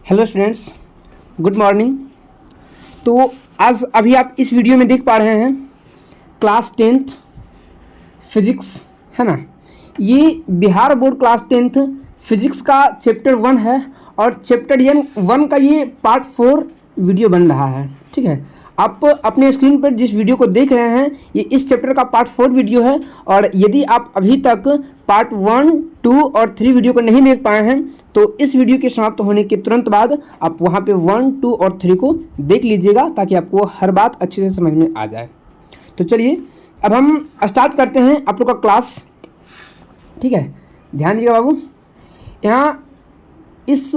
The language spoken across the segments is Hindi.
Hello students, good morning. तो आज अभी आप इस वीडियो में देख पा रहे हैं क्लास 10th फिजिक्स, है ना। ये Bihar board class 10th physics का चैप्टर 1 है और चैप्टर 1 का ये पार्ट 4 वीडियो बन रहा है। ठीक है, आप अपने स्क्रीन पर जिस वीडियो को देख रहे हैं ये इस चैप्टर का पार्ट 4 वीडियो है। और यदि आप अभी तक पार्ट 1, 2 और 3 वीडियो को नहीं देख पाए हैं तो इस वीडियो के समाप्त होने के तुरंत बाद आप वहां पे 1, 2 और 3 को देख लीजिएगा ताकि आपको हर बात अच्छे से समझ में आ जाए। तो चलिए अब हम स्टार्ट करते हैं आप लोग का क्लास। ठीक है, ध्यान दीजिएगा बाबू। यहाँ इस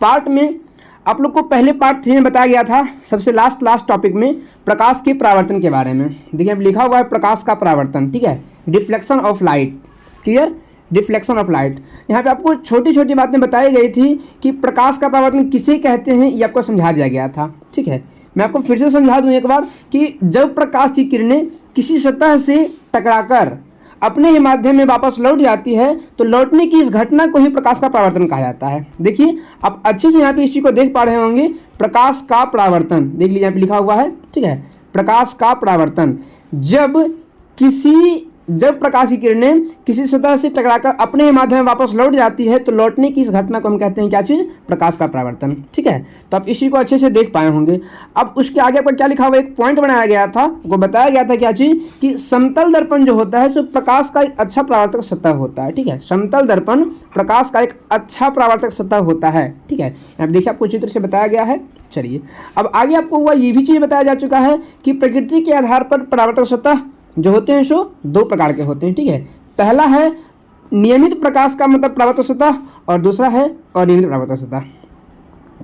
पार्ट में आप लोग को पहले पार्ट 3 में बताया गया था सबसे लास्ट टॉपिक में प्रकाश के परावर्तन के बारे में। देखिए अब लिखा हुआ है प्रकाश का परावर्तन। ठीक है, reflection of light. Clear, reflection of light. यहाँ पे आपको छोटी छोटी बातें बताई गई थी कि प्रकाश का परावर्तन किसे कहते हैं, ये आपको समझा दिया गया था। ठीक है, मैं आपको फिर से समझा दूँ एक बार कि जब प्रकाश की किरणें किसी सतह से टकराकर अपने ही माध्यम में वापस लौट जाती है तो लौटने की इस घटना को ही प्रकाश का परावर्तन कहा जाता है। देखिए आप अच्छे से यहाँ पे इस चीज़ को देख पा रहे होंगे, प्रकाश का परावर्तन। देख लीजिए यहाँ पे लिखा हुआ है। ठीक है, प्रकाश का परावर्तन जब प्रकाश की किरणें किसी सतह से टकराकर अपने ही माध्यम में वापस लौट जाती है तो लौटने की इस घटना को हम कहते हैं क्या चीज़, प्रकाश का परावर्तन। ठीक है, तो आप इसी को अच्छे से देख पाए होंगे। अब उसके आगे पर क्या लिखा हुआ, एक पॉइंट बनाया गया था, वो बताया गया था क्या चीज़ कि समतल दर्पण जो होता है सो प्रकाश का एक अच्छा परावर्तक सतह होता है। ठीक है, समतल दर्पण प्रकाश का एक अच्छा परावर्तक सतह होता है। ठीक है, यहाँ देखिए आपको चित्र से बताया गया है। चलिए अब आगे आपको हुआ ये भी चीज़ बताया जा चुका है कि प्रकृति के आधार पर परावर्तक सतह जो होते हैं सो 2 प्रकार के होते हैं। ठीक है, पहला है नियमित प्रकाश का मतलब परावर्तक सतह और दूसरा है अनियमित परावर्तक सतह।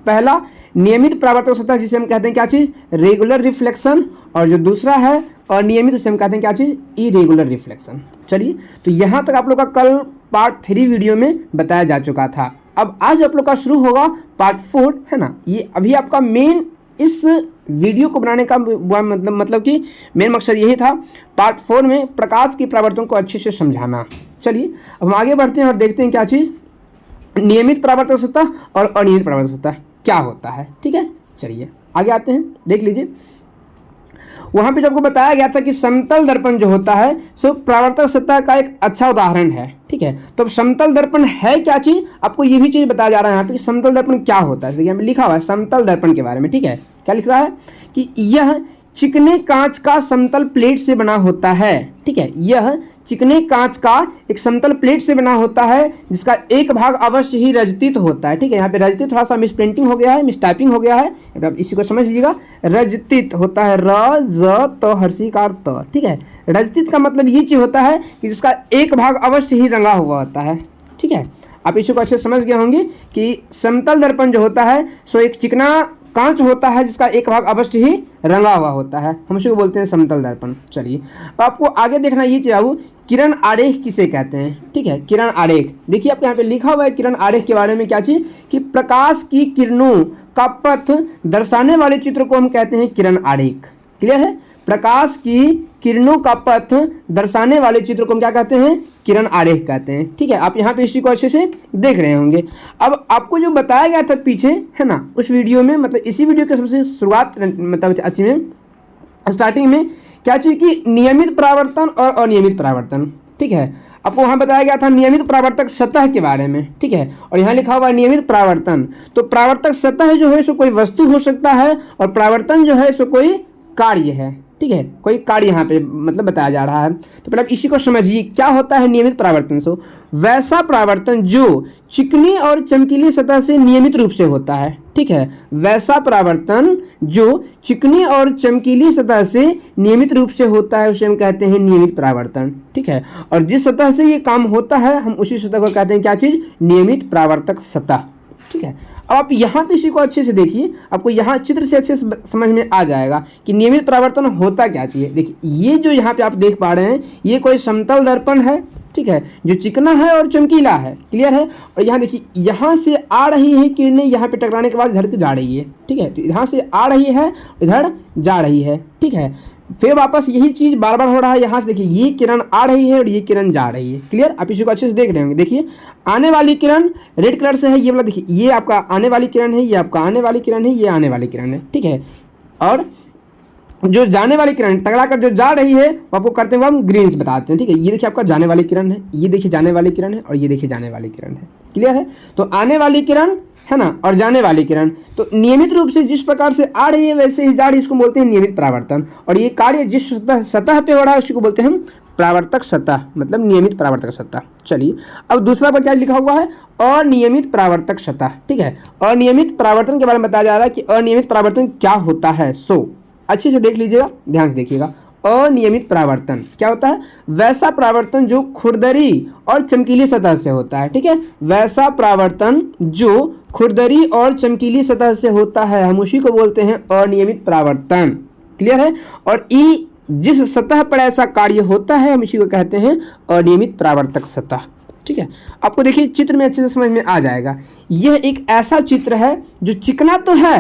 पहला नियमित परावर्तक सतह जिसे हम कहते हैं क्या चीज़, रेगुलर रिफ्लेक्शन, और जो दूसरा है अनियमित उसे हम कहते हैं क्या चीज़, इरेगुलर रिफ्लेक्शन। चलिए तो यहाँ तक आप लोग का कल पार्ट 3 वीडियो में बताया जा चुका था। अब आज आप लोग का शुरू होगा पार्ट 4, है ना। ये अभी आपका मेन इस वीडियो को बनाने का मतलब कि मेन मकसद यही था पार्ट 4 में प्रकाश की परावर्तन को अच्छे से समझाना। चलिए अब हम आगे बढ़ते हैं और देखते हैं क्या चीज़ नियमित परावर्तक सतह और अनियमित परावर्तक सतह क्या होता है। ठीक है, चलिए आगे आते हैं, देख लीजिए। वहाँ पे जब आपको बताया गया था कि समतल दर्पण जो होता है सो परावर्तक सतह का एक अच्छा उदाहरण है। ठीक है, तो अब समतल दर्पण है क्या चीज़, आपको ये भी चीज़ बताया जा रहा है यहाँ पे कि समतल दर्पण क्या होता है। देखिए यहाँ पे लिखा हुआ है समतल दर्पण के बारे में। ठीक है, क्या लिख रहा है कि यह चिकने कांच का समतल प्लेट से बना होता है। ठीक है, यह चिकने कांच का एक समतल प्लेट से बना होता है जिसका एक भाग अवश्य ही रजतित होता है। ठीक है, यहाँ पे रजतित थोड़ा सा मिस प्रिंटिंग हो गया है, मिस टाइपिंग हो गया है, अब इसी को समझ लीजिएगा। रजतित होता है र ज त हर्षिकार त। ठीक है, रजतित का मतलब ये चीज़ होता है कि जिसका एक भाग अवश्य ही रंगा हुआ होता है। ठीक है, आप इसी को अच्छे समझ गए होंगे कि समतल दर्पण जो होता है सो एक चिकना कांच होता है जिसका एक भाग अवश्य ही रंगा हुआ होता है, हम उसी को बोलते हैं समतल दर्पण। चलिए अब आपको आगे देखना ये चाहिए किरण आरेख किसे कहते हैं। ठीक है, किरण आरेख। देखिए आपके यहाँ पे लिखा हुआ है किरण आरेख के बारे में क्या चीज़ कि प्रकाश की किरणों का पथ दर्शाने वाले चित्र को हम कहते हैं किरण आरेख। क्लियर है, प्रकाश की किरणों का पथ दर्शाने वाले चित्र को हम क्या कहते हैं, किरण आरेख कहते हैं। ठीक है, आप यहाँ पे इसी को अच्छे से देख रहे होंगे। अब आपको जो बताया गया था पीछे, है ना, उस वीडियो में मतलब इसी वीडियो के सबसे शुरुआत मतलब अच्छी में स्टार्टिंग में क्या चीज़ कि नियमित परावर्तन और अनियमित परावर्तन। ठीक है, आपको वहाँ बताया गया था नियमित परावर्तक सतह के बारे में। ठीक है, और यहाँ लिखा हुआ है नियमित परावर्तन। तो परावर्तक सतह जो है सो कोई वस्तु हो सकता है और परावर्तन जो है सो कोई कार्य है। ठीक है, कोई कार्य यहाँ पे मतलब बताया जा रहा है। तो पहले आप इसी को समझिए क्या होता है नियमित परावर्तन। सो वैसा परावर्तन जो चिकनी और चमकीली सतह से नियमित रूप से होता है। ठीक है, वैसा परावर्तन जो चिकनी और चमकीली सतह से नियमित रूप से होता है उसे हम कहते हैं नियमित परावर्तन। ठीक है, और जिस सतह से ये काम होता है हम उसी सतह को कहते हैं क्या चीज़, नियमित परावर्तक सतह। ठीक है, अब आप यहाँ पे इसी को अच्छे से देखिए, आपको यहाँ चित्र से अच्छे से समझ में आ जाएगा कि नियमित परावर्तन होता क्या चाहिए। देखिए ये जो यहाँ पे आप देख पा रहे हैं ये कोई समतल दर्पण है। ठीक है, जो चिकना है और चमकीला है। क्लियर है, और यहाँ देखिए यहाँ से आ रही है किरणें, यहाँ पे टकराने के बाद इधर की जा रही है। ठीक है, तो यहाँ से आ रही है इधर जा रही है। ठीक है, फिर वापस यही चीज़ बार बार हो रहा है। यहाँ से देखिए ये किरण आ रही है और ये किरण जा रही है। क्लियर? आप इसी को अच्छे से देख रहे होंगे। देखिए आने वाली किरण रेड कलर से है, ये वाला देखिए ये आपका आने वाली किरण है, ये आपका आने वाली किरण है, ये आने वाली किरण है। ठीक है, और जो जाने वाली किरण टकरा कर जो जा रही है वो आपको करते हुए हम ग्रीन से बताते हैं। ठीक है, ये देखिए आपका जाने वाली किरण है, ये देखिए जाने वाली किरण है और ये देखिए जाने वाली किरण है। क्लियर है? तो आने वाली किरण है ना और जाने वाली किरण तो नियमित रूप से जिस प्रकार से आ रही है वैसे ही जा रही है, इसको बोलते हैं नियमित परावर्तन। और ये कार्य जिस सतह पे हो रहा है उसको बोलते हैं हम परावर्तक सतह, मतलब नियमित परावर्तक सतह। चलिए अब दूसरा पर क्या लिखा हुआ है, अनियमित परावर्तक सतह। ठीक है, अनियमित परावर्तन के बारे में बताया जा रहा है कि अनियमित परावर्तन क्या होता है। सो अच्छे से देख लीजिएगा, ध्यान से देखिएगा। अनियमित परावर्तन क्या होता है? वैसा परावर्तन जो खुरदरी और चमकीली सतह से होता है। ठीक है, वैसा परावर्तन जो खुरदरी और चमकीली सतह से होता है हम उसी को बोलते हैं अनियमित परावर्तन। क्लियर है? और जिस सतह पर ऐसा कार्य होता है हम इसी को कहते हैं अनियमित परावर्तक सतह। ठीक है, आपको देखिए चित्र में अच्छे से समझ में आ जाएगा। यह एक ऐसा चित्र है जो चिकना तो है,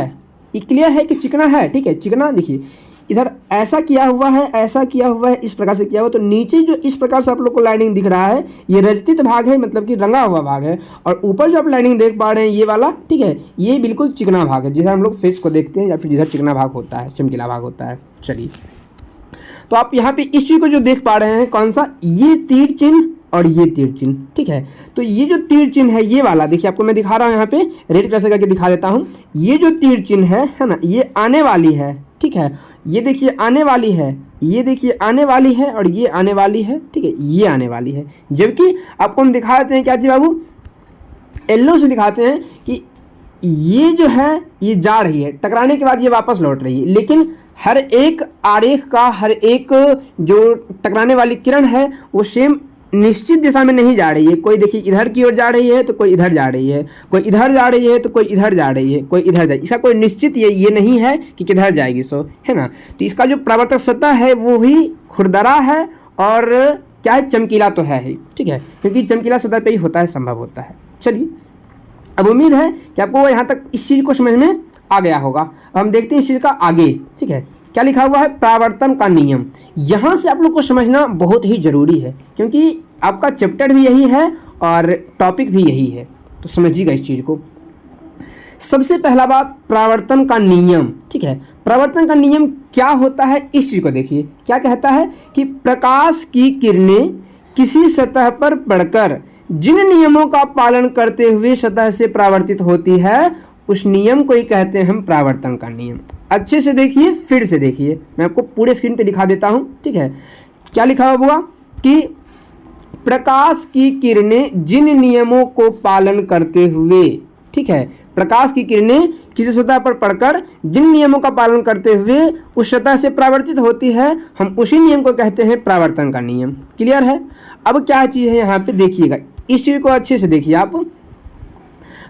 ये क्लियर है कि चिकना है। ठीक है, चिकना देखिए इधर ऐसा किया हुआ है, ऐसा किया हुआ है, इस प्रकार से किया हुआ। तो नीचे जो इस प्रकार से आप लोग को लाइनिंग दिख रहा है ये रजतित भाग है, मतलब कि रंगा हुआ भाग है। और ऊपर जो आप लाइनिंग देख पा रहे हैं ये वाला, ठीक है, ये बिल्कुल चिकना भाग है जिधर हम लोग फेस को देखते हैं या फिर जिधर चिकना भाग होता है, चमकीला भाग होता है। चलिए तो आप यहाँ पे इस चीज को जो देख पा रहे हैं कौन सा, ये तीर चिन्ह और ये तीर चिन्ह। ठीक है, तो ये जो तीर चिन्ह है ये वाला देखिए आपको मैं दिखा रहा हूँ, यहाँ पे रेड कलर से करके दिखा देता हूँ। ये जो तीर चिन्ह है ना, ये आने वाली है। ठीक है, ये देखिए आने वाली है, ये देखिए आने वाली है और ये आने वाली है। ठीक है, ये आने वाली है। जबकि आपको हम दिखा देते हैं क्या जी बाबू, येलो से दिखाते हैं कि ये जो है ये जा रही है, टकराने के बाद ये वापस लौट रही है। लेकिन हर एक आरेख का हर एक जो टकराने वाली किरण है वो सेम निश्चित दिशा में नहीं जा रही है। कोई देखिए इधर की ओर जा रही है तो कोई इधर जा रही है, कोई इधर जा रही है तो कोई इधर जा रही है, कोई इधर जाए, इसका कोई निश्चित ये नहीं है कि किधर जाएगी। सो है ना, तो इसका जो परावर्तक सतह है वो ही खुरदरा है और क्या है, चमकीला तो है ही। ठीक है, क्योंकि चमकीला सतह पे ही होता है, संभव होता है। चलिए अब उम्मीद है कि आपको यहाँ तक इस चीज़ को समझ में आ गया होगा। हम देखते हैं इस चीज़ का आगे। ठीक है, क्या लिखा हुआ है, परावर्तन का नियम। यहाँ से आप लोग को समझना बहुत ही जरूरी है क्योंकि आपका चैप्टर भी यही है और टॉपिक भी यही है, तो समझिएगा इस चीज़ को। सबसे पहला बात, परावर्तन का नियम। ठीक है, परावर्तन का नियम क्या होता है इस चीज़ को देखिए। क्या कहता है कि प्रकाश की किरणें किसी सतह पर पड़कर जिन नियमों का पालन करते हुए सतह से परावर्तित होती है उस नियम को ही कहते हैं हम परावर्तन का नियम। अच्छे से देखिए, फिर से देखिए, मैं आपको पूरे स्क्रीन पे दिखा देता हूँ। ठीक है, क्या लिखा हुआ कि प्रकाश की किरणें जिन नियमों को पालन करते हुए, ठीक है, प्रकाश की किरणें किसी सतह पर पड़कर जिन नियमों का पालन करते हुए उस सतह से परावर्तित होती है हम उसी नियम को कहते हैं परावर्तन का नियम। क्लियर है? अब क्या चीज़ है यहाँ पे देखिएगा, इस चीज़ को अच्छे से देखिए आप।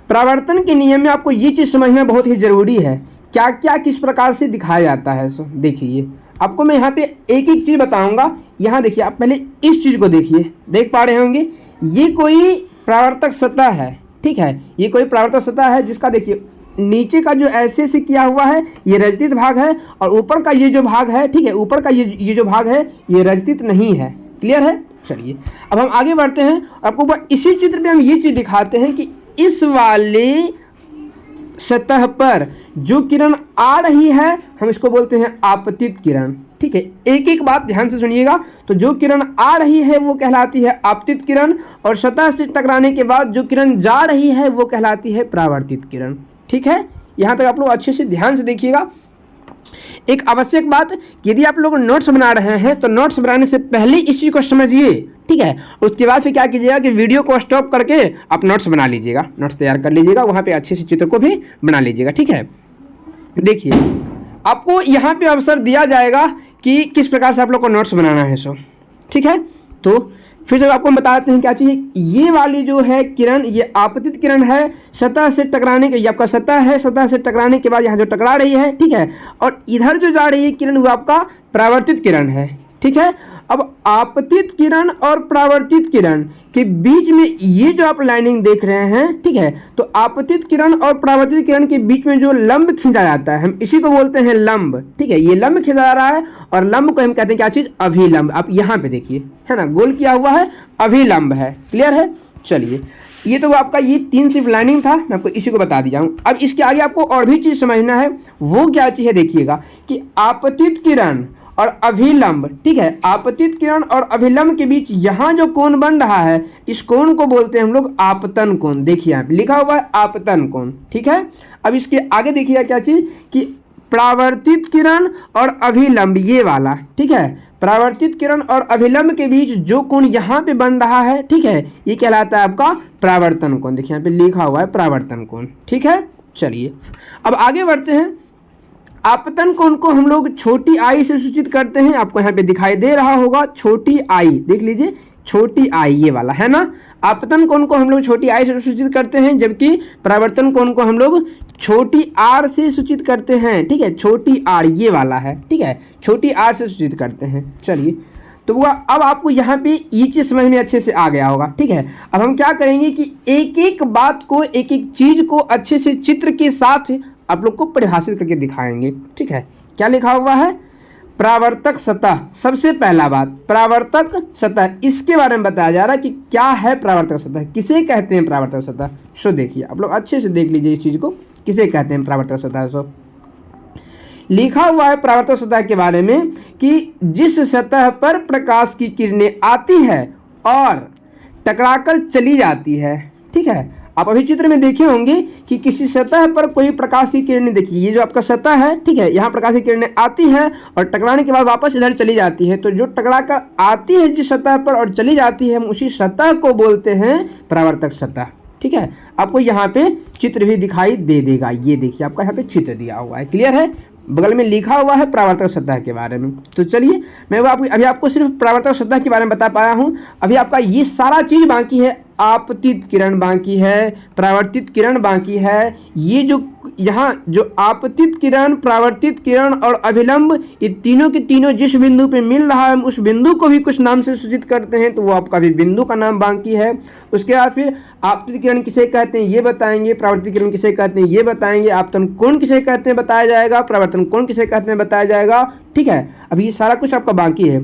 परावर्तन के नियम में आपको ये चीज़ समझना बहुत ही ज़रूरी है, क्या क्या किस प्रकार से दिखाया जाता है। सो देखिए आपको मैं यहाँ पे एक एक चीज़ बताऊँगा। यहाँ देखिए आप पहले इस चीज़ को देखिए, देख पा रहे होंगे ये कोई परावर्तक सतह है। ठीक है, ये कोई परावर्तक सतह है जिसका देखिए नीचे का जो ऐसे से किया हुआ है ये रजतित भाग है और ऊपर का ये जो भाग है, ठीक है, ऊपर का ये जो भाग है ये रजतित नहीं है। क्लियर है? चलिए अब हम आगे बढ़ते हैं। आपको इसी चित्र में हम ये चीज़ दिखाते हैं कि इस वाले सतह पर जो किरण आ रही है हम इसको बोलते हैं आपतित किरण। ठीक है, एक एक बात ध्यान से सुनिएगा। तो जो किरण आ रही है वो कहलाती है आपतित किरण और सतह से टकराने के बाद जो किरण जा रही है वो कहलाती है परावर्तित किरण। ठीक है, यहाँ तक आप लोग अच्छे से ध्यान से देखिएगा। एक आवश्यक बात, यदि आप लोग नोट्स बना रहे हैं तो नोट्स बनाने से पहले इस चीज़ को समझिए। ठीक है, उसके बाद फिर क्या कीजिएगा कि वीडियो को स्टॉप करके आप नोट्स बना लीजिएगा, नोट्स तैयार कर लीजिएगा, वहाँ पे अच्छे से चित्र को भी बना लीजिएगा। ठीक है, देखिए आपको यहाँ पे अवसर दिया जाएगा कि किस प्रकार से आप लोग को नोट्स बनाना है। सो ठीक है, तो फिर जब आपको बताते हैं क्या चाहिए, ये वाली जो है किरण ये आपतित किरण है, सतह से टकराने के, ये आपका सतह है, सतह से टकराने के बाद यहाँ जो टकरा रही है, ठीक है, और इधर जो जा रही है किरण वो आपका परावर्तित किरण है। ठीक है, अब आपतित किरण और परावर्तित किरण के बीच में ये जो आप लाइनिंग देख रहे हैं, ठीक है, तो आपतित किरण और परावर्तित किरण के बीच में जो लंब खींचा जाता है हम इसी को बोलते हैं लंब, ठीक है। ये लंब खींचा जा रहा है और लंब को हम कहते हैं क्या चीज, अभिलंब। आप यहाँ पे देखिए, है ना, गोल किया हुआ है, अभिलंब है। क्लियर है? चलिए, ये तो आपका ये 3 सिर्फ लाइनिंग था, मैं आपको इसी को बता दिया हूँ। अब इसके आगे आपको और भी चीज़ समझना है। वो क्या चीज़ है देखिएगा कि आपतित किरण और अभिलंब, ठीक है, आपतित किरण और अभिलंब के बीच यहाँ जो कोण बन रहा है इस कोण को बोलते हैं हम लोग आपतन कोण। देखिए यहाँ पे लिखा हुआ है आपतन कोण, ठीक है। अब इसके आगे देखिएगा क्या चीज़ कि परावर्तित किरण और अभिलंब, ये वाला, ठीक है, परावर्तित किरण और अभिलंब के बीच जो कोण यहाँ पे बन रहा है, ठीक है, ये कहलाता है आपका परावर्तन कोण। देखिए यहाँ पे लिखा हुआ है परावर्तन कोण, ठीक है। चलिए अब आगे बढ़ते हैं। आपतन कोण को हम लोग छोटी आई से सूचित करते हैं। आपको यहाँ पे दिखाई दे रहा होगा छोटी आई, देख लीजिए छोटी आई, ये वाला है ना। आपतन कोण को हम लोग छोटी आई से सूचित करते हैं, जबकि परावर्तन कोण को हम लोग छोटी आर से सूचित करते हैं, ठीक है, छोटी आर, ये वाला है, ठीक है, छोटी आर से सूचित करते हैं। चलिए, तो वो अब आपको यहाँ पे ये चीज़ समझ में अच्छे से आ गया होगा, ठीक है। अब हम क्या करेंगे कि एक एक बात को, एक एक चीज़ को अच्छे से चित्र के साथ आप लोग को परिभाषित करके दिखाएंगे, ठीक है। क्या लिखा हुआ है? परावर्तक सतह। सबसे पहला बात, परावर्तक सतह, इसके बारे में बताया जा रहा है कि क्या है परावर्तक सतह, किसे कहते हैं परावर्तक सतह। सो देखिए, आप लोग अच्छे से देख लीजिए इस चीज़ को, किसे कहते हैं परावर्तक सतह। सो लिखा हुआ है परावर्तक सतह के बारे में कि जिस सतह पर प्रकाश की किरणें आती है और टकराकर चली जाती है, ठीक है। आप अभी चित्र में देखे होंगे कि किसी सतह पर कोई प्रकाश की किरणें, देखिए ये जो आपका सतह है, ठीक है, यहाँ प्रकाश की किरणें आती है और टकराने के बाद वापस इधर चली जाती है। तो जो टकराकर आती है जिस सतह पर और चली जाती है, हम उसी सतह को बोलते हैं परावर्तक सतह, ठीक है। आपको यहाँ पे चित्र भी दिखाई दे देगा, ये देखिए आपका यहाँ पे चित्र दिया हुआ है। क्लियर है? बगल में लिखा हुआ है परावर्तक सतह के बारे में। तो चलिए, मैं वो अभी आपको सिर्फ परावर्तक सतह के बारे में बता पाया हूँ। अभी आपका ये सारा चीज़ बाकी है। आपतित किरण बाकी है, परावर्तित किरण बाकी है। ये जो यहाँ जो आपतित किरण, परावर्तित किरण और अभिलंब, ये तीनों के तीनों जिस बिंदु पे मिल रहा है हम उस बिंदु को भी कुछ नाम से सूचित करते हैं, तो वो आपका भी बिंदु का नाम बाकी है। उसके बाद फिर आपतित किरण किसे कहते हैं ये बताएंगे, परावर्तित किरण किसे कहते हैं ये बताएंगे, आपतन कोण किसे कहते हैं बताया जाएगा, परावर्तन कोण किसे कहते हैं बताया जाएगा, ठीक है। अभी ये सारा कुछ आपका बाकी है।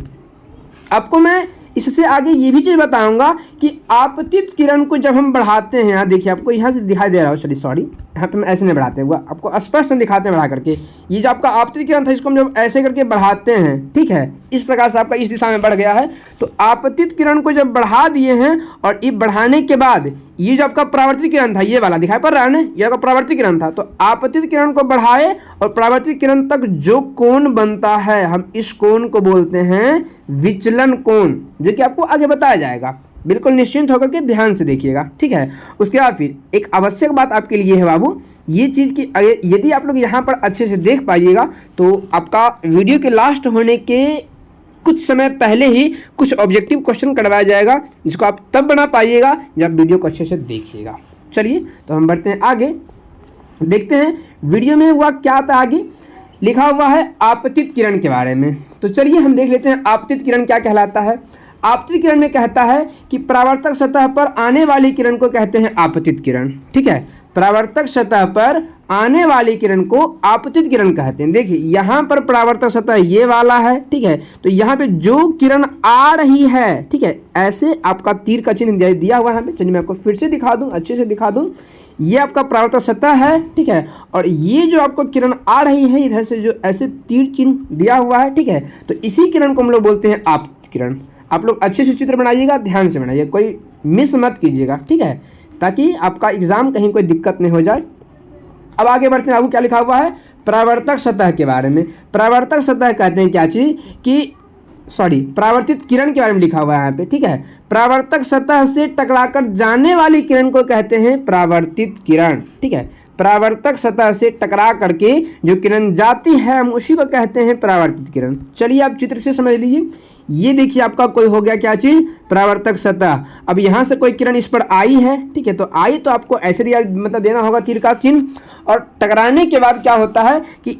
आपको मैं इससे आगे ये भी चीज़ बताऊंगा कि आपतित किरण को जब हम बढ़ाते हैं, यहाँ देखिए आपको यहाँ से दिखाई दे रहा हो, सॉरी यहाँ पे हम ऐसे नहीं बढ़ाते हैं, आपको स्पष्ट दिखाते हैं बढ़ा करके। ये जो आपका आपतित किरण था इसको हम जब ऐसे करके बढ़ाते हैं, ठीक है, इस प्रकार से आपका इस दिशा में बढ़ गया है। तो आपतित किरण को जब बढ़ा दिए हैं और ये बढ़ाने के बाद ये जो आपका परावर्तित किरण था, ये वाला दिखाई पड़ रहा है ना, ये आपका परावर्तित किरण था। तो आपतित किरण को बढ़ाए और परावर्तित किरण तक जो कोण बनता है हम इस कोण को बोलते हैं विचलन कोण, जो कि आपको आगे बताया जाएगा। बिल्कुल निश्चिंत होकर के ध्यान से देखिएगा, ठीक है। उसके बाद फिर एक आवश्यक बात आपके लिए है बाबू, ये चीज़ की यदि आप लोग यहाँ पर अच्छे से देख पाइएगा तो आपका वीडियो के लास्ट होने के कुछ समय पहले ही कुछ ऑब्जेक्टिव क्वेश्चन करवाया जाएगा, जिसको आप तब बना पाइएगा जब वीडियो को अच्छे से देखिएगा। चलिए, तो हम बढ़ते हैं आगे, देखते हैं वीडियो में हुआ क्या था। आगे लिखा हुआ है आपतित किरण के बारे में। तो चलिए हम देख लेते हैं आपतित किरण क्या कहलाता है। आपतित किरण में कहता है कि परावर्तक सतह पर आने वाली किरण को कहते हैं आपतित किरण, ठीक है। परावर्तक सतह पर आने वाली किरण को आपतित किरण कहते हैं। देखिए यहाँ पर परावर्तक सतह ये वाला है, ठीक है। तो यहाँ पे जो किरण आ रही है, ठीक है, ऐसे आपका तीर का चिन्ह दिया हुआ है यहाँ पे। चलिए मैं आपको फिर से दिखा दूँ, अच्छे से दिखा दूँ। ये आपका परावर्तक सतह है, ठीक है, और ये जो आपको किरण आ रही है इधर से जो ऐसे तीर चिन्ह दिया हुआ है, ठीक है, तो इसी किरण को हम लोग बोलते हैं आपतित किरण। आप लोग अच्छे से चित्र बनाइएगा, ध्यान से बनाइए, कोई मिस मत कीजिएगा, ठीक है, ताकि आपका एग्जाम कहीं कोई दिक्कत नहीं हो जाए। अब आगे बढ़ते हैं। आपको क्या लिखा हुआ है परावर्तक सतह के बारे में। परावर्तक सतह कहते हैं क्या चीज़ कि परावर्तित किरण के बारे में लिखा हुआ है यहाँ पे, ठीक है। परावर्तक सतह से टकराकर जाने वाली किरण को कहते हैं परावर्तित किरण, ठीक है। परावर्तक सतह से टकरा करके जो किरण जाती है हम उसी को कहते हैं परावर्तित किरण। चलिए आप चित्र से समझ लीजिए। ये देखिए आपका कोई हो गया क्या चीज़, परावर्तक सतह। अब यहाँ से कोई किरण इस पर आई है, ठीक है, तो आई तो आपको ऐसे मतलब देना होगा तीर का चिन्ह, और टकराने के बाद क्या होता है कि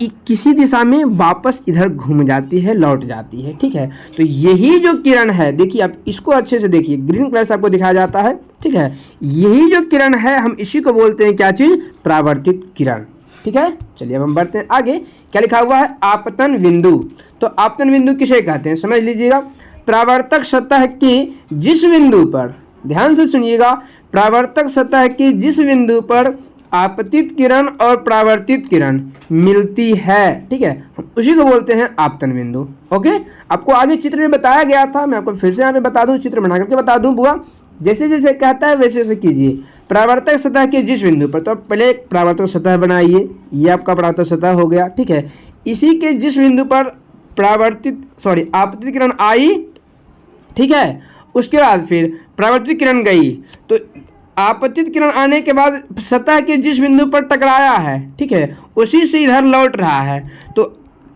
किसी दिशा में वापस इधर घूम जाती है, लौट जाती है, ठीक है। तो यही जो किरण है, देखिए आप इसको अच्छे से देखिए, ग्रीन कलर से आपको दिखाया जाता है, ठीक है। यही जो किरण है हम इसी को बोलते हैं क्या चीज़, परावर्तित किरण, ठीक है। चलिए अब हम बढ़ते हैं आगे। क्या लिखा हुआ है, आपतन बिंदु। तो आपतन बिंदु किसे कहते हैं, समझ लीजिएगा। परावर्तक सतह के जिस बिंदु पर, ध्यान से सुनिएगा, परावर्तक सतह के जिस बिंदु पर आपतित किरण और परावर्तित किरण मिलती है, ठीक है, हम उसी को बोलते हैं आपतन बिंदु। ओके, आपको आगे चित्र में बताया गया था, मैं आपको फिर से यहाँ पे बता दूं, चित्र बना करके बता दूं बुआ, जैसे जैसे कहता है वैसे वैसे कीजिए। परावर्तक सतह के जिस बिंदु पर, तो आप पहले एक परावर्तक सतह बनाइए, ये आपका परावर्तक सतह हो गया, ठीक है। इसी के जिस बिंदु पर आपतित किरण आई, ठीक है, उसके बाद फिर परावर्तित किरण गई, तो आपतित किरण आने के बाद सतह के जिस बिंदु पर टकराया है, ठीक है, उसी से इधर लौट रहा है। तो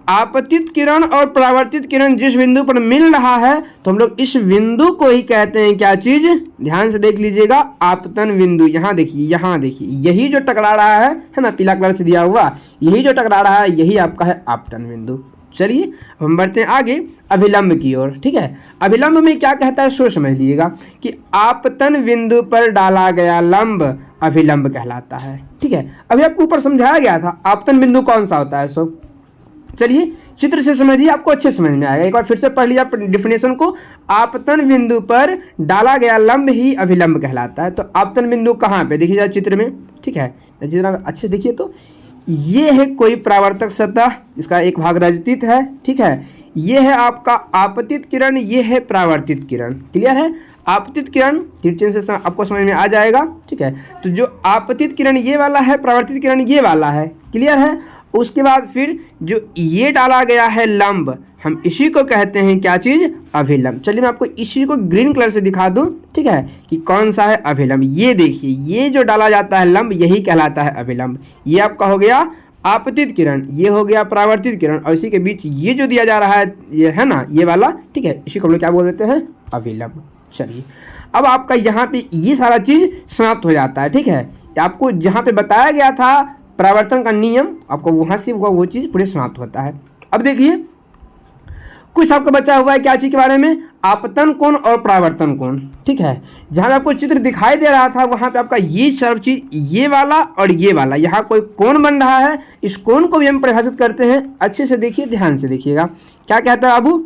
आपतित किरण और परावर्तित किरण जिस बिंदु पर मिल रहा है, तो हम लोग इस बिंदु को ही कहते हैं क्या चीज, ध्यान से देख लीजिएगा, आपतन बिंदु। यहाँ देखिए, यही जो टकरा रहा है ना, पीला कलर से दिया हुआ, यही जो टकरा रहा है यही आपका है आपतन बिंदु। चलिए हम बढ़ते हैं आगे अभिलंब की ओर, ठीक है। अभिलंब में क्या कहता है सो समझ लीजिएगा कि आपतन बिंदु पर डाला गया लंब अभिलंब कहलाता है, ठीक है। अभी आपको ऊपर समझाया गया था आपतन बिंदु कौन सा होता है, सो चलिए चित्र से समझिए, आपको अच्छे समझ में आएगा। एक बार फिर से पढ़ लीजिए आप डेफिनेशन को, आपतन बिंदु पर डाला गया लंब ही अभिलंब कहलाता है। तो आपतन बिंदु कहाँ पे, देखिए चित्र में, ठीक है, चित्र अच्छे देखिए, तो ये है कोई परावर्तक सतह, इसका एक भाग रजतित है, ठीक है। ये है आपका आपतित किरण, ये है परावर्तित किरण, क्लियर है। आपतित किरण तिरछे से आपको समझ में आ जाएगा, ठीक है। तो जो आपतित किरण ये वाला है, परावर्तित किरण ये वाला है, क्लियर है। उसके बाद फिर जो ये डाला गया है लंब, हम इसी को कहते हैं क्या चीज़, अभिलंब। चलिए मैं आपको इसी को ग्रीन कलर से दिखा दूं, ठीक है, कि कौन सा है अभिलंब। ये देखिए, ये जो डाला जाता है लंब यही कहलाता है अभिलंब। ये आपका हो गया आपतित किरण, ये हो गया परावर्तित किरण, और इसी के बीच ये जो दिया जा रहा है, ये है ना, ये वाला, ठीक है, इसी को हम लोग क्या बोल देते हैं, अभिलंब। चलिए अब आपका यहाँ पे ये सारा चीज़ समाप्त हो जाता है, ठीक है। आपको जहाँ पे बताया गया था परावर्तन का नियम, आपको वहाँ से वो चीज़ पूरे समाप्त होता है। अब देखिए कुछ आपका बचा हुआ है क्या चीज़ के बारे में, आपतन कोण और परावर्तन कोण, ठीक है। जहाँ आपको चित्र दिखाई दे रहा था वहाँ पे आपका ये सब चीज़, ये वाला और ये वाला, यहाँ कोई कोण बन रहा है, इस कोण को भी हम परिभाषित करते हैं। अच्छे से देखिए, ध्यान से देखिएगा, क्या कहता है बाबू,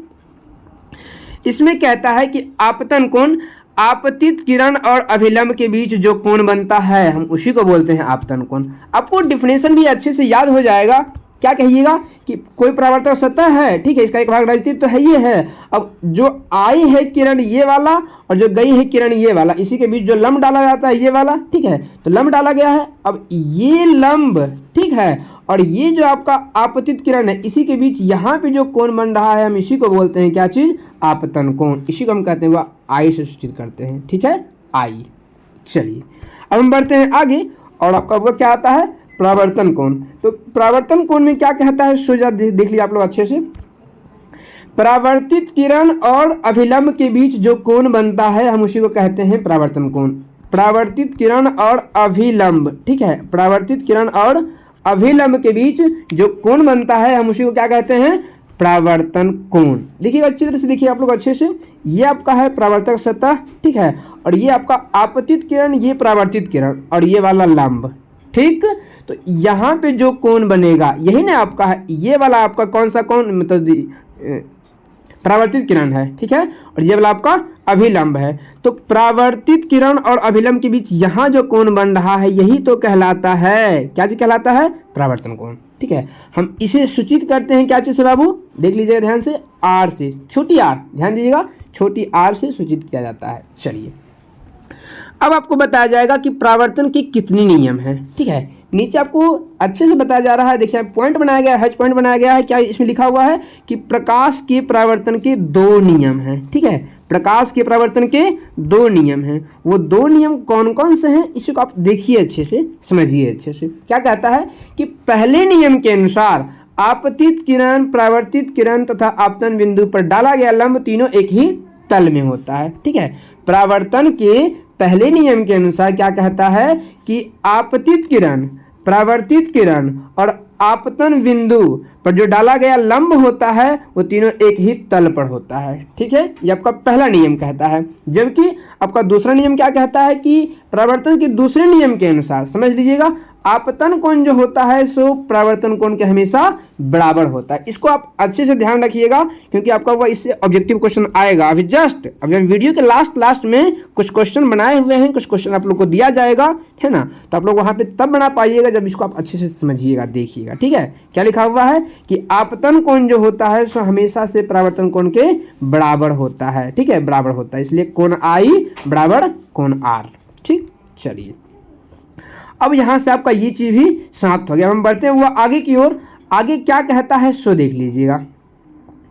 इसमें कहता है कि आपतन कोण आपतित किरण और अभिलंब के बीच जो कोण बनता है हम उसी को बोलते हैं आपतन कोण। आपको डिफिनेशन भी अच्छे से याद हो जाएगा। क्या कहिएगा कि कोई परावर्तक सतह है, ठीक है, इसका एक भाग रजतित तो है, ये है। अब जो आई है किरण ये वाला और जो गई है किरण ये वाला, इसी के बीच जो लंब डाला जाता है ये वाला, ठीक है, तो लंब डाला गया है। अब ये लंब, ठीक है, और ये जो आपका आपतित किरण है, इसी के बीच यहाँ पे जो कोण बन रहा है हम इसी को बोलते हैं क्या चीज़, आपतन कोण। इसी को हम कहते हैं, वह आई से सूचित करते हैं, ठीक है, आई। चलिए अब हम बढ़ते हैं आगे, और आपका वो क्या आता है, परावर्तन कोण। तो परावर्तन कोण में क्या कहता है, सोजा देख लीजिए आप लोग अच्छे से। परावर्तित किरण और अभिलंब के बीच जो कोण बनता है हम उसी को कहते हैं परावर्तन कोण। परावर्तित किरण और अभिलंब, ठीक है, परावर्तित किरण और अभिलंब के बीच जो कोण बनता है हम उसी को क्या कहते हैं, परावर्तन कोण। देखिएगा चित्र से देखिए आप लोग अच्छे से, ये आपका है परावर्तक सतह, ठीक है, और ये आपका आपतित किरण, ये परावर्तित किरण, और ये वाला लंब, ठीक। तो यहाँ पे जो कोण बनेगा यही ना आपका है, ये वाला आपका कौन सा कोण, मतलब परावर्तित किरण है, ठीक है, और ये वाला आपका अभिलंब है। तो परावर्तित किरण और अभिलंब के बीच यहाँ जो कोण बन रहा है यही तो कहलाता है, क्या चीज कहलाता है, परावर्तन कोण, ठीक है। हम इसे सूचित करते हैं क्या चीज से बाबू, देख लीजिएगा ध्यान से, आर से, छोटी आर, ध्यान दीजिएगा, छोटी आर से सूचित किया जाता है। चलिए अब आपको बताया जाएगा कि परावर्तन के कितने नियम हैं, ठीक है। नीचे आपको अच्छे से बताया जा रहा है, देखिए पॉइंट बनाया गया है, हज पॉइंट बनाया गया है। क्या इसमें लिखा हुआ है कि प्रकाश के परावर्तन के 2 नियम हैं, ठीक है, प्रकाश के परावर्तन के 2 नियम हैं। वो 2 नियम कौन कौन से हैं इसी को आप देखिए अच्छे से, समझिए अच्छे से। क्या कहता है कि पहले नियम के अनुसार आपतित किरण, परावर्तित किरण तथा आपतन बिंदु पर डाला गया लंब तीनों एक ही तल में होता है, ठीक है। परावर्तन के पहले नियम के अनुसार क्या कहता है कि आपतित किरण, परावर्तित किरण और आपतन बिंदु पर जो डाला गया लंब होता है वो तीनों एक ही तल पर होता है। ठीक है, ये आपका पहला नियम कहता है। जबकि आपका दूसरा नियम क्या कहता है कि परावर्तन के दूसरे नियम के अनुसार, समझ लीजिएगा, आपतन कोण जो होता है सो परावर्तन कोण के हमेशा बराबर होता है। इसको आप अच्छे से ध्यान रखिएगा क्योंकि आपका वो इससे ऑब्जेक्टिव क्वेश्चन आएगा। अभी वीडियो के लास्ट में कुछ क्वेश्चन बनाए हुए हैं, कुछ क्वेश्चन आप लोग को दिया जाएगा, है ना, तो आप लोग वहाँ पे तब बना पाइएगा जब इसको आप अच्छे से समझिएगा, देखिएगा। ठीक है, क्या लिखा हुआ है कि आपतन कोण जो होता है सो हमेशा से परावर्तन कोण के बराबर होता है। ठीक है, बराबर होता है, इसलिए कोण आई बराबर कोण आर। ठीक, चलिए अब यहाँ से आपका ये चीज़ भी समाप्त हो गया। हम बढ़ते हैं वो आगे की ओर। आगे क्या कहता है सो देख लीजिएगा।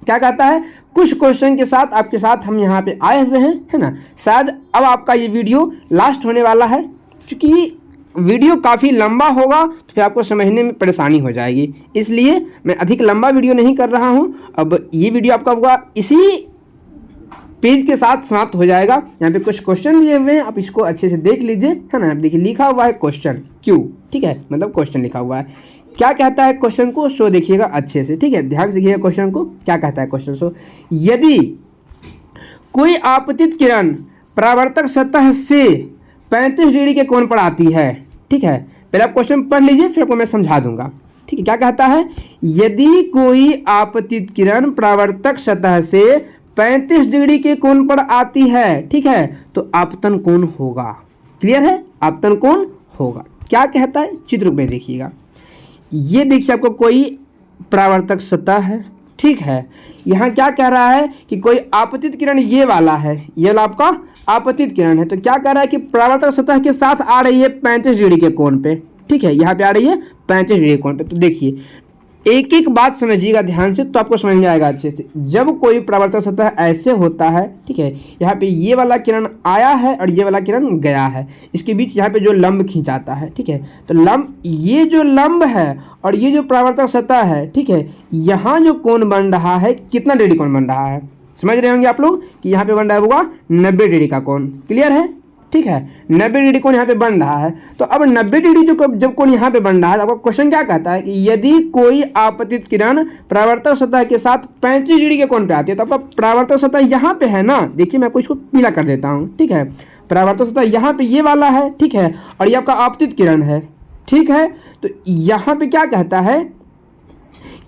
क्या कहता है, कुछ क्वेश्चन के साथ आपके साथ हम यहाँ पे आए हुए हैं, है ना। शायद अब आपका ये वीडियो लास्ट होने वाला है, क्योंकि वीडियो काफ़ी लंबा होगा तो फिर आपको समझने में परेशानी हो जाएगी, इसलिए मैं अधिक लंबा वीडियो नहीं कर रहा हूँ। अब ये वीडियो आपका होगा इसी पेज के साथ समाप्त हो जाएगा। यहाँ पे कुछ क्वेश्चन दिए हुए हैं, आप इसको अच्छे से देख लीजिए, है ना। देखिए लिखा हुआ है क्वेश्चन क्यू, ठीक है, मतलब क्वेश्चन लिखा हुआ है। क्या कहता है क्वेश्चन को सो देखिएगा अच्छे से। ठीक है, ध्यान से देखिएगा क्वेश्चन को। क्या कहता है क्वेश्चन सो, यदि कोई आपतित किरण परावर्तक सतह से 35 डिग्री के कोण पर आती है, ठीक है, पहले आप क्वेश्चन पढ़ लीजिए फिर आपको मैं समझा दूंगा। ठीक है, क्या कहता है, यदि कोई आपतित किरण परावर्तक सतह से 35 डिग्री के कोण पर आती है, ठीक है, तो आपतन कोण होगा। क्लियर है, आपतन कोण होगा। क्या कहता है चित्र में देखिएगा। ये देखिए आपको कोई परावर्तक सतह है, ठीक है, यहाँ क्या कह रहा है कि कोई आपतित किरण ये वाला है, ये वाला आपका आपतित किरण है। तो क्या कह रहा है कि परावर्तक सतह के साथ आ रही है 35 डिग्री के कोण पे। ठीक है, यहाँ पे आ रही है 35 डिग्री के कोण पे। तो देखिए एक एक बात समझिएगा ध्यान से, तो आपको समझ में आएगा अच्छे से। जब कोई परावर्तक सतह ऐसे होता है, ठीक है, यहाँ पे ये वाला किरण आया है और ये वाला किरण गया है, इसके बीच यहाँ पे जो लंब खींचाता है, ठीक है, तो लंब, ये जो लंब है और ये जो परावर्तक सतह है, ठीक है, यहाँ जो कोण बन रहा है, कितना डिग्री कोण बन रहा है, समझ रहे होंगे आप लोग कि यहाँ पे बन रहा है होगा 90 डिग्री का कोण। क्लियर है, ठीक है, 90 डिग्री कोण यहाँ पे बन रहा है। तो अब 90 डिग्री जो जब कोण यहाँ पे बन रहा है, तो आपका क्वेश्चन क्या कहता है कि यदि कोई आपतित किरण परावर्तक सतह के साथ 35 डिग्री के कोण पे आती है, तो आपका परावर्तक सतह यहाँ पे है ना। देखिए मैं आपको इसको पीला कर देता हूँ, ठीक है, परावर्तक सतह यहाँ पे ये वाला है, ठीक है, और ये आपका आपतित किरण है, ठीक है। तो यहाँ पे क्या कहता है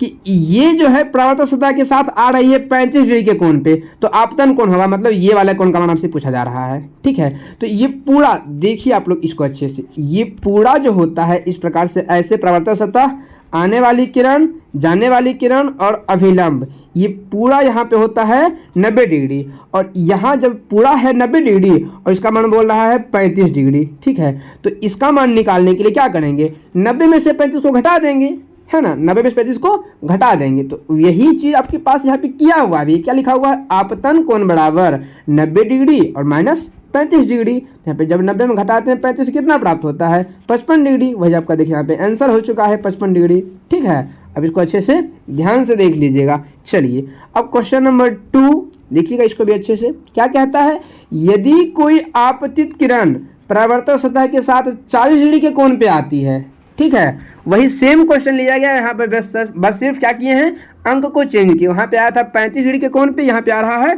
कि ये जो है परावर्तक सतह के साथ आ रही है 35 डिग्री के कोण पे, तो आपतन कोण होगा, मतलब ये वाला कोण का मान आपसे पूछा जा रहा है। ठीक है, तो ये पूरा देखिए आप लोग इसको अच्छे से, ये पूरा जो होता है इस प्रकार से, ऐसे परावर्तक सतह, आने वाली किरण, जाने वाली किरण और अभिलंब, ये पूरा यहाँ पे होता है 90 डिग्री, और यहाँ जब पूरा है 90 डिग्री और इसका मान बोल रहा है 35 डिग्री। ठीक है, तो इसका मान निकालने के लिए क्या करेंगे, 90 में से 35 को घटा देंगे, है ना, 90 में से 35 को घटा देंगे। तो यही चीज़ आपके पास यहाँ पे किया हुआ है। क्या लिखा हुआ है, आपतन कोण बराबर 90 डिग्री और माइनस 35 डिग्री। यहाँ पे जब 90 में घटाते हैं 35 कितना प्राप्त होता है, 55 डिग्री। वही आपका देखिए यहाँ पे आंसर हो चुका है 55 डिग्री। ठीक है, अब इसको अच्छे से ध्यान से देख लीजिएगा। चलिए अब क्वेश्चन नंबर 2 देखिएगा इसको भी अच्छे से। क्या कहता है, यदि कोई आपतित किरण परावर्तक सतह के साथ 40 डिग्री के कोण पे आती है, ठीक है, वही सेम क्वेश्चन लिया गया यहाँ पे, बस सिर्फ क्या किए हैं, अंक को चेंज किए। वहाँ पे आया था 35 डिग्री के कोण पे, यहाँ पे आ रहा है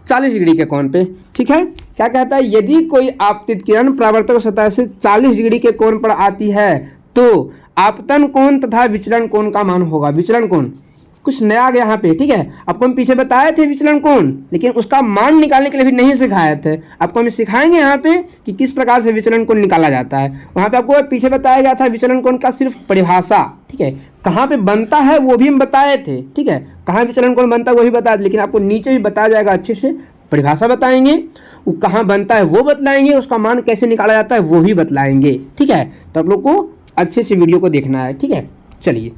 40 डिग्री के कोण पे। ठीक है, क्या कहता है, यदि कोई आपतित किरण परावर्तक सतह से 40 डिग्री के कोण पर आती है तो आपतन कोण तथा विचलन कोण का मान होगा। विचलन कोण कुछ नया आ गया यहाँ पे, ठीक है, आपको हम पीछे बताए थे विचलन कोण, लेकिन उसका मान निकालने के लिए भी नहीं सिखाए थे। आपको हम सिखाएंगे यहाँ पे कि किस प्रकार से विचलन कोण निकाला जाता है। वहाँ पे आपको पीछे बताया गया था विचलन कोण का सिर्फ परिभाषा, ठीक है, कहाँ पे बनता है वो भी हम बताए थे। ठीक है, कहाँ विचलन कोण बनता है वो भी बताया, लेकिन आपको नीचे भी बताया जाएगा अच्छे से, परिभाषा बताएंगे, वो कहाँ बनता है वो बतलाएंगे, उसका मान कैसे निकाला जाता है वो भी बतलाएंगे। ठीक है, तो आप लोग को अच्छे से वीडियो को देखना है। ठीक है, चलिए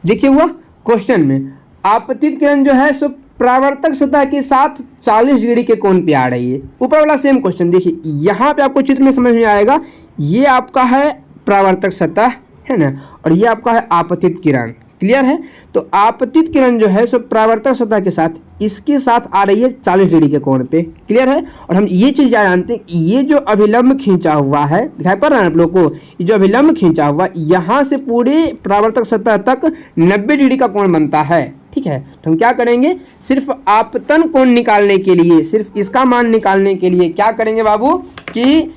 देखिए हुआ क्वेश्चन में, आपतित किरण जो है सो परावर्तक सतह के साथ 40 डिग्री के कोण पे आ रही है। ऊपर वाला सेम क्वेश्चन देखिए, यहाँ पे आपको चित्र में समझ में आएगा, ये आपका है परावर्तक सतह, है ना, और ये आपका है आपतित किरण। क्लियर है। तो आपतित किरण जो है सो परावर्तक सतह के साथ इसके साथ आ रही है 40 डिग्री के कोण पे, क्लियर है। और हम ये चीज़ जानते हैं कि ये जो अभिलंब खींचा हुआ है, दिखाई पड़ रहा है आप लोग को, ये जो अभिलंब खींचा हुआ यहाँ से पूरे परावर्तक सतह तक 90 डिग्री का कोण बनता है, ठीक है। तो हम क्या करेंगे, सिर्फ आपतन कोण निकालने के लिए, सिर्फ इसका मान निकालने के लिए क्या करेंगे बाबू कि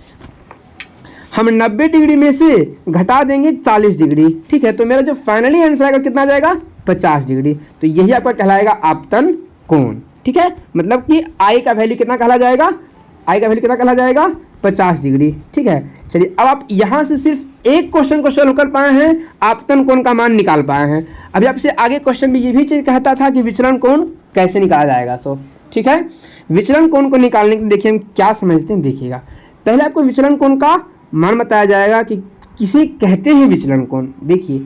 हम 90 डिग्री में से घटा देंगे 40 डिग्री, ठीक है। तो मेरा जो फाइनली आंसर आएगा कितना जाएगा, 50 डिग्री। तो यही आपका कहलाएगा आपतन कोण, ठीक है। मतलब कि आई का वैल्यू कितना कहला जाएगा, आई का वैल्यू कितना कहला जाएगा, 50 डिग्री, ठीक है। चलिए अब आप यहाँ से सिर्फ एक क्वेश्चन को सोल्व कर पाए हैं, आपतन कोण का मान निकाल पाए हैं। अभी आपसे आगे क्वेश्चन में ये भी चीज़ कहता था कि विचलन कोण कैसे निकाला जाएगा। सो ठीक है, विचलन कोण को निकालने के लिए देखिए हम क्या समझते हैं, देखिएगा। पहले आपको विचलन कोण का मान बताया जाएगा कि किसे कहते हैं विचलन कोण। देखिए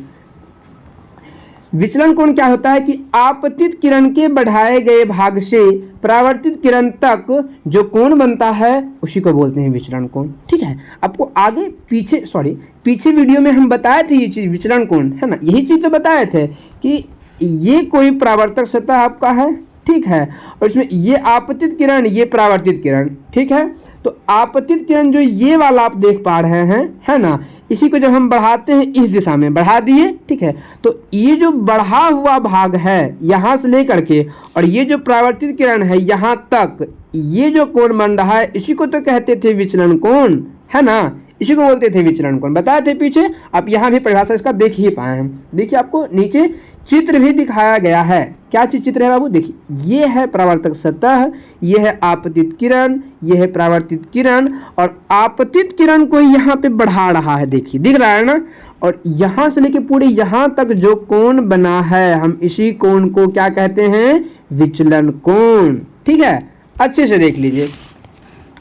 विचलन कोण क्या होता है कि आपतित किरण के बढ़ाए गए भाग से परावर्तित किरण तक जो कोण बनता है उसी को बोलते हैं विचलन कोण, ठीक है। आपको आगे पीछे वीडियो में हम बताए थे ये चीज़, विचलन कोण है ना, यही चीज़ तो बताए थे कि ये कोई परावर्तक सतह आपका है, ठीक है, और इसमें ये आपतित किरण, ये परावर्तित किरण, ठीक है। तो आपतित किरण जो ये वाला आप देख पा रहे हैं, है ना, इसी को जब हम बढ़ाते हैं इस दिशा में बढ़ा दिए, ठीक है। तो ये जो बढ़ा हुआ भाग है यहाँ से लेकर के और ये जो परावर्तित किरण है यहाँ तक, ये जो कोण बन रहा है इसी को तो कहते थे विचलन कोण, है ना, इसी को बोलते थे विचलन कोण, बताए थे पीछे। आप यहाँ भी परिभाषा इसका देख ही पाए हैं। देखिए आपको नीचे चित्र भी दिखाया गया है, क्या चीज चित्र है बाबू, देखिए ये है परावर्तक सतह, ये है आपतित किरण, ये है परावर्तित किरण, और आपतित किरण को यहाँ पे बढ़ा रहा है, देखिए दिख रहा है ना। और यहाँ से लेके पूरे यहाँ तक जो कोण बना है हम इसी कोण को क्या कहते हैं, विचलन कोण, ठीक है। अच्छे से देख लीजिए।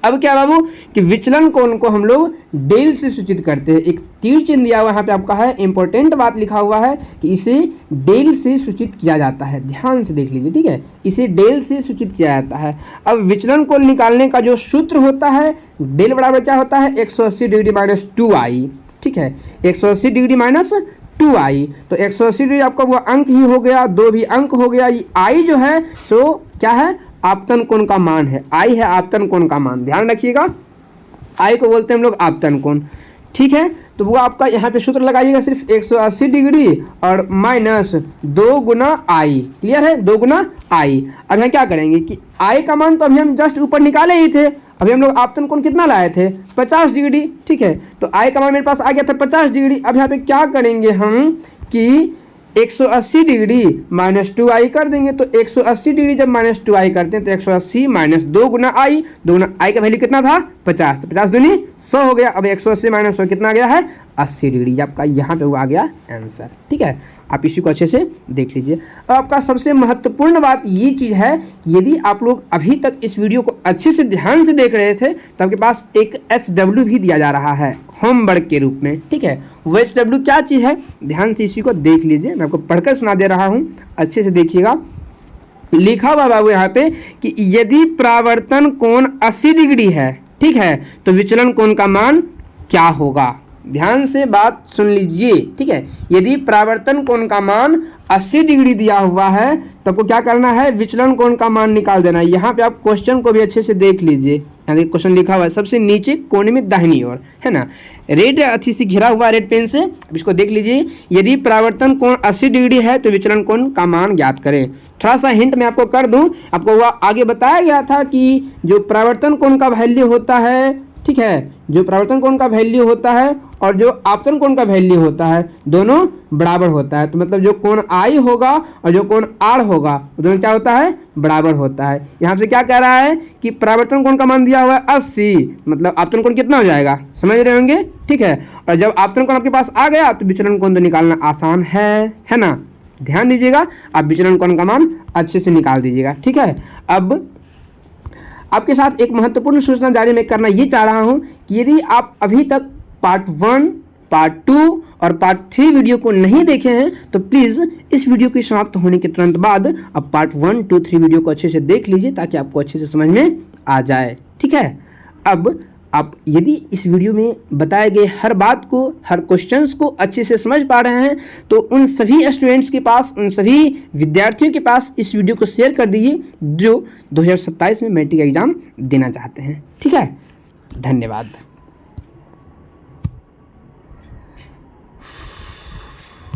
अब क्या बाबू कि विचलन कोण को हम लोग डेल से सूचित करते हैं। एक तीर चिन्ह दिया हुआ यहाँ पे आपका है, इंपॉर्टेंट बात लिखा हुआ है कि इसे डेल से सूचित किया जाता है, ध्यान से देख लीजिए, ठीक है। इसे डेल से सूचित किया जाता है। अब विचलन कोण निकालने का जो सूत्र होता है, डेल बराबर क्या होता है, 180 डिग्री माइनस 2i, ठीक है, 180 डिग्री माइनस 2i। तो 180 डिग्री आपका वो अंक ही हो गया, 2 भी अंक हो गया। ये i जो है सो क्या है, आपतन कोण का मान है, आई है आपतन कोण का मान, ध्यान रखिएगा, आई को बोलते हैं हम लोग आपतन कोण, ठीक है। तो वो आपका यहाँ पे सूत्र लगाइएगा, सिर्फ 180 डिग्री और माइनस 2 गुना आई, क्लियर है, 2 गुना आई। अब यहाँ क्या करेंगे कि आई का मान तो अभी हम जस्ट ऊपर निकाले ही थे, अभी हम लोग आपतन कोण कितना लाए थे, 50 डिग्री, ठीक है। तो आई का मान मेरे पास आ गया था 50 डिग्री। अब यहाँ पे क्या करेंगे हम कि 180 डिग्री माइनस 2i कर देंगे। तो 180 डिग्री जब माइनस 2i करते हैं तो 180 माइनस 2 गुना आई, 2 गुना आई का वैल्यू कितना था, 50, तो 50 दूनी 100 हो गया। अब 180 माइनस 100 कितना आ गया है, 80 डिग्री, आपका यहाँ पे वो आ गया आंसर, ठीक है। आप इसी को अच्छे से देख लीजिए। अब आपका सबसे महत्वपूर्ण बात ये चीज़ है कि यदि आप लोग अभी तक इस वीडियो को अच्छे से ध्यान से देख रहे थे तो आपके पास एक SW भी दिया जा रहा है होमवर्क के रूप में, ठीक है। वो SW क्या चीज़ है, ध्यान से इसी को देख लीजिए, मैं आपको पढ़कर सुना दे रहा हूँ, अच्छे से देखिएगा। लिखा हुआ बाबू यहाँ पे कि यदि परावर्तन कोण 80 डिग्री है, ठीक है, तो विचलन कोण का मान क्या होगा, ध्यान से बात सुन लीजिए, ठीक है। यदि परावर्तन कोण का मान 80 डिग्री दिया हुआ है तो आपको क्या करना है, विचलन कोण का मान निकाल देना है। यहाँ पे आप क्वेश्चन को भी अच्छे से देख लीजिए, यहाँ देखिए क्वेश्चन लिखा हुआ है सबसे नीचे कोने में दाहिनी ओर, है ना, रेड अच्छी से घिरा हुआ रेड पेन से। अब इसको देख लीजिए, यदि परावर्तन कोण 80 डिग्री है तो विचलन कोण का मान ज्ञात करें। थोड़ा सा हिंट मैं आपको कर दूं, आपको वह आगे बताया गया था कि जो परावर्तन कोण का वैल्यू होता है, ठीक है, जो परावर्तन कोण का वैल्यू होता है और जो आपतन कोण का वैल्यू होता है दोनों बराबर होता है। तो मतलब जो कोण आई होगा और जो कोण आर होगा दोनों क्या होता है, बराबर होता है। यहाँ से क्या कह रहा है कि परावर्तन कोण का मान दिया हुआ है 80, मतलब आपतन कोण कितना हो जाएगा, समझ रहे होंगे, ठीक है। और जब आपतन कोण आपके पास आ गया तो विचलन कोण तो निकालना आसान है ना। ध्यान दीजिएगा, आप विचलन कोण का मान अच्छे से निकाल दीजिएगा, ठीक है। अब आपके साथ एक महत्वपूर्ण सूचना जारी मैं करना ये चाह रहा हूँ कि यदि आप अभी तक पार्ट 1, पार्ट 2 और पार्ट 3 वीडियो को नहीं देखे हैं तो प्लीज़ इस वीडियो के समाप्त होने के तुरंत बाद अब पार्ट 1, 2, 3 वीडियो को अच्छे से देख लीजिए ताकि आपको अच्छे से समझ में आ जाए, ठीक है। अब आप यदि इस वीडियो में बताए गए हर बात को, हर क्वेश्चंस को अच्छे से समझ पा रहे हैं तो उन सभी स्टूडेंट्स के पास, उन सभी विद्यार्थियों के पास इस वीडियो को शेयर कर दीजिए जो 2027 में मैट्रिक एग्जाम देना चाहते हैं। ठीक है, धन्यवाद।